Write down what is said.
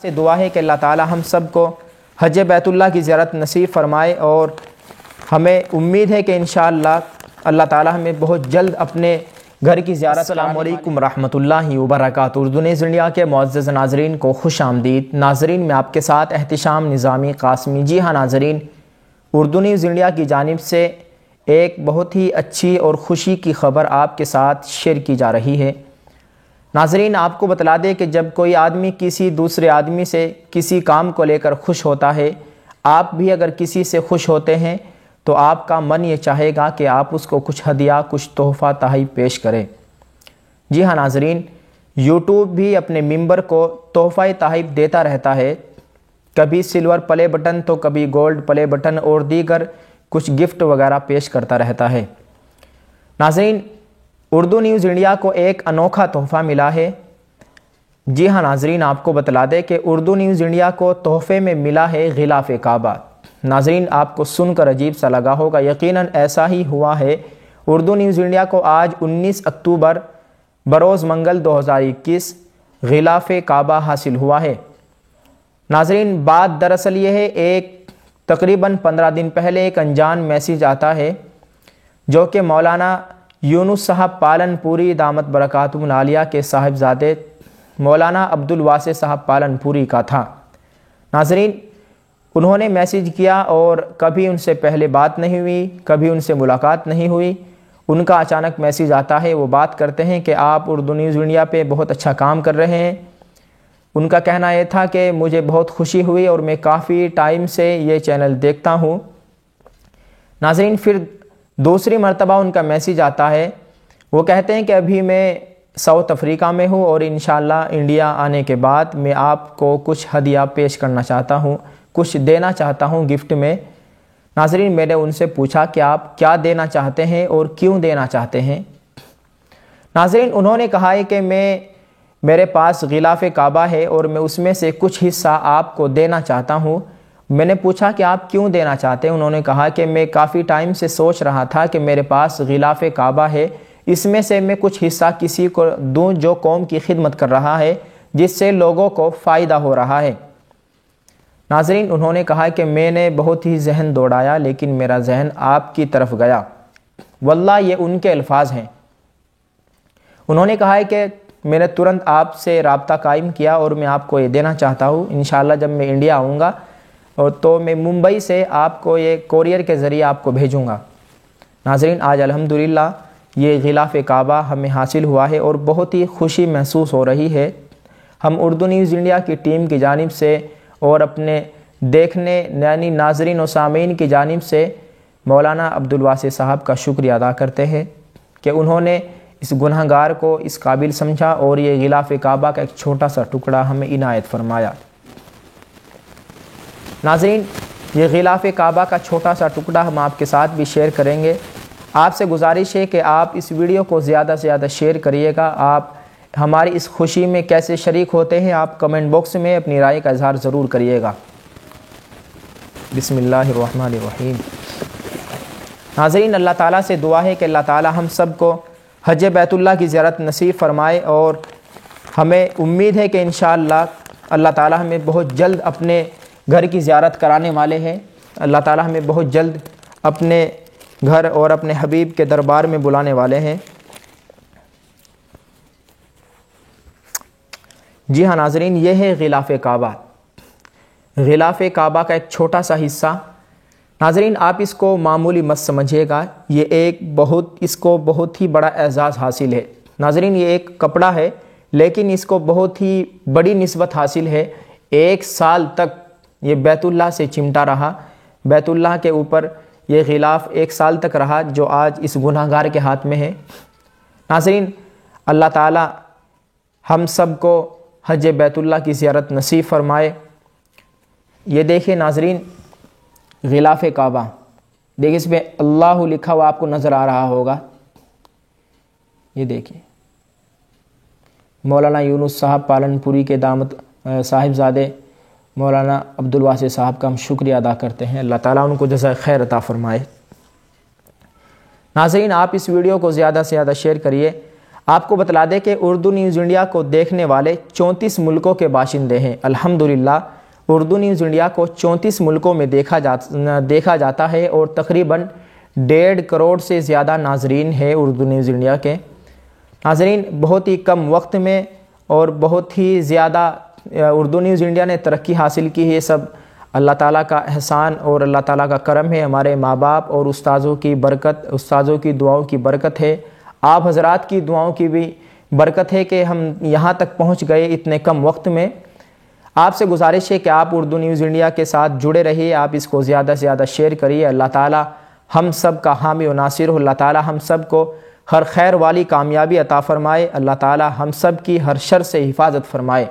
سے دعا ہے کہ اللہ تعالی ہم سب کو حج بیت اللہ کی زیارت نصیب فرمائے، اور ہمیں امید ہے کہ انشاءاللہ اللہ تعالی ہمیں بہت جلد اپنے گھر کی زیارت۔ السلام علیکم ورحمۃ اللہ وبرکاتہ۔ اردو نیوز انڈیا کے معزز ناظرین کو خوش آمدید۔ ناظرین، میں آپ کے ساتھ احتشام نظامی قاسمی۔ جی ہاں ناظرین، اردو نیوز انڈیا کی جانب سے ایک بہت ہی اچھی اور خوشی کی خبر آپ کے ساتھ شیئر کی جا رہی ہے۔ ناظرین، آپ کو بتلا دیں کہ جب کوئی آدمی کسی دوسرے آدمی سے کسی کام کو لے کر خوش ہوتا ہے، آپ بھی اگر کسی سے خوش ہوتے ہیں تو آپ کا من یہ چاہے گا کہ آپ اس کو کچھ ہدیہ، کچھ تحفہ تحائف پیش کریں۔ جی ہاں ناظرین، یوٹیوب بھی اپنے ممبر کو تحفہ تحائف دیتا رہتا ہے، کبھی سلور پلے بٹن تو کبھی گولڈ پلے بٹن اور دیگر کچھ گفٹ وغیرہ پیش کرتا رہتا ہے۔ ناظرین، اردو نیوز انڈیا کو ایک انوکھا تحفہ ملا ہے۔ جی ہاں ناظرین، آپ کو بتلا دیں کہ اردو نیوز انڈیا کو تحفے میں ملا ہے غلاف کعبہ۔ ناظرین، آپ کو سن کر عجیب سا لگا ہوگا، یقیناً ایسا ہی ہوا ہے۔ اردو نیوز انڈیا کو آج 19 اکتوبر بروز منگل 2021 غلاف کعبہ حاصل ہوا ہے۔ ناظرین، بات دراصل یہ ہے، ایک تقریباً 15 دن پہلے ایک انجان میسیج آتا ہے جو کہ مولانا یونس صاحب پالن پوری دامت برکاتہم العالیہ کے صاحبزادے مولانا عبدالواسع صاحب پالن پوری کا تھا۔ ناظرین، انہوں نے میسیج کیا اور کبھی ان سے پہلے بات نہیں ہوئی، کبھی ان سے ملاقات نہیں ہوئی۔ ان کا اچانک میسیج آتا ہے، وہ بات کرتے ہیں کہ آپ اردو نیوز انڈیا پہ بہت اچھا کام کر رہے ہیں۔ ان کا کہنا یہ تھا کہ مجھے بہت خوشی ہوئی اور میں کافی ٹائم سے یہ چینل دیکھتا ہوں۔ ناظرین، پھر دوسری مرتبہ ان کا میسیج آتا ہے، وہ کہتے ہیں کہ ابھی میں ساؤتھ افریقہ میں ہوں اور انشاءاللہ انڈیا آنے کے بعد میں آپ کو کچھ ہدیہ پیش کرنا چاہتا ہوں، کچھ دینا چاہتا ہوں گفٹ میں۔ ناظرین، میں نے ان سے پوچھا کہ آپ کیا دینا چاہتے ہیں اور کیوں دینا چاہتے ہیں؟ ناظرین، انہوں نے کہا ہے کہ میرے پاس غلاف کعبہ ہے اور میں اس میں سے کچھ حصہ آپ کو دینا چاہتا ہوں۔ میں نے پوچھا کہ آپ کیوں دینا چاہتے ہیں؟ انہوں نے کہا کہ میں کافی ٹائم سے سوچ رہا تھا کہ میرے پاس غلاف کعبہ ہے، اس میں سے میں کچھ حصہ کسی کو دوں جو قوم کی خدمت کر رہا ہے، جس سے لوگوں کو فائدہ ہو رہا ہے۔ ناظرین، انہوں نے کہا کہ میں نے بہت ہی ذہن دوڑایا لیکن میرا ذہن آپ کی طرف گیا۔ واللہ یہ ان کے الفاظ ہیں۔ انہوں نے کہا ہے کہ میں نے ترنت آپ سے رابطہ قائم کیا اور میں آپ کو یہ دینا چاہتا ہوں۔ انشاءاللہ جب میں انڈیا آؤں گا اور تو میں ممبئی سے آپ کو یہ کوریئر کے ذریعے آپ کو بھیجوں گا۔ ناظرین، آج الحمدللہ یہ غلاف کعبہ ہمیں حاصل ہوا ہے اور بہت ہی خوشی محسوس ہو رہی ہے۔ ہم اردو نیوز انڈیا کی ٹیم کی جانب سے اور اپنے دیکھنے یعنی ناظرین و سامعین کی جانب سے مولانا عبدالواسع صاحب کا شکریہ ادا کرتے ہیں کہ انہوں نے اس گناہ گار کو اس قابل سمجھا اور یہ غلاف کعبہ کا ایک چھوٹا سا ٹکڑا ہمیں عنایت فرمایا۔ ناظرین، یہ غلاف کعبہ کا چھوٹا سا ٹکڑا ہم آپ کے ساتھ بھی شیئر کریں گے۔ آپ سے گزارش ہے کہ آپ اس ویڈیو کو زیادہ سے زیادہ شیئر کریے گا۔ آپ ہماری اس خوشی میں کیسے شریک ہوتے ہیں، آپ کمنٹ باکس میں اپنی رائے کا اظہار ضرور کریے گا۔ بسم اللہ الرحمن الرحیم۔ ناظرین، اللہ تعالیٰ سے دعا ہے کہ اللہ تعالیٰ ہم سب کو حج بیت اللہ کی زیارت نصیب فرمائے، اور ہمیں امید ہے کہ انشاءاللہ اللہ تعالیٰ ہمیں بہت جلد اپنے گھر کی زیارت کرانے والے ہیں۔ اللہ تعالیٰ ہمیں بہت جلد اپنے گھر اور اپنے حبیب کے دربار میں بلانے والے ہیں۔ جی ہاں ناظرین، یہ ہے غلاف کعبہ۔ غلاف کعبہ کا ایک چھوٹا سا حصہ۔ ناظرین، آپ اس کو معمولی مت سمجھیے گا، اس کو بہت ہی بڑا اعزاز حاصل ہے۔ ناظرین، یہ ایک کپڑا ہے لیکن اس کو بہت ہی بڑی نسبت حاصل ہے۔ 1 سال تک یہ بیت اللہ سے چمٹا رہا، بیت اللہ کے اوپر یہ غلاف 1 سال تک رہا، جو آج اس گناہ گار کے ہاتھ میں ہے۔ ناظرین، اللہ تعالی ہم سب کو حج بیت اللہ کی زیارت نصیب فرمائے۔ یہ دیکھیں ناظرین، غلاف کعبہ، دیکھیں اس پہ اللہ لکھا ہوا آپ کو نظر آ رہا ہوگا۔ یہ دیکھیں، مولانا یونس صاحب پالن پوری کے دامت صاحبزادے مولانا عبدالواسع صاحب کا ہم شکریہ ادا کرتے ہیں۔ اللہ تعالیٰ ان کو جزائے خیر عطا فرمائے۔ ناظرین، آپ اس ویڈیو کو زیادہ سے زیادہ شیئر کریے۔ آپ کو بتلا دیں کہ اردو نیوز انڈیا کو دیکھنے والے 34 ملکوں کے باشندے ہیں۔ الحمدللہ اردو نیوز انڈیا کو 34 ملکوں میں دیکھا جاتا ہے اور تقریباً 1.5 کروڑ سے زیادہ ناظرین ہے اردو نیوز انڈیا کے۔ ناظرین، بہت ہی کم وقت میں اور بہت ہی زیادہ اردو نیوز انڈیا نے ترقی حاصل کی ہے۔ یہ سب اللہ تعالیٰ کا احسان اور اللہ تعالیٰ کا کرم ہے، ہمارے ماں باپ اور استاذوں کی برکت، استاذوں کی دعاؤں کی برکت ہے، آپ حضرات کی دعاؤں کی بھی برکت ہے کہ ہم یہاں تک پہنچ گئے اتنے کم وقت میں۔ آپ سے گزارش ہے کہ آپ اردو نیوز انڈیا کے ساتھ جڑے رہیے، آپ اس کو زیادہ سے زیادہ شیئر کریے۔ اللہ تعالیٰ ہم سب کا حامی و ناصر ہو، اللہ تعالیٰ ہم سب کو ہر خیر والی کامیابی عطا فرمائے، اللہ تعالیٰ ہم سب کی ہر شر سے حفاظت فرمائے۔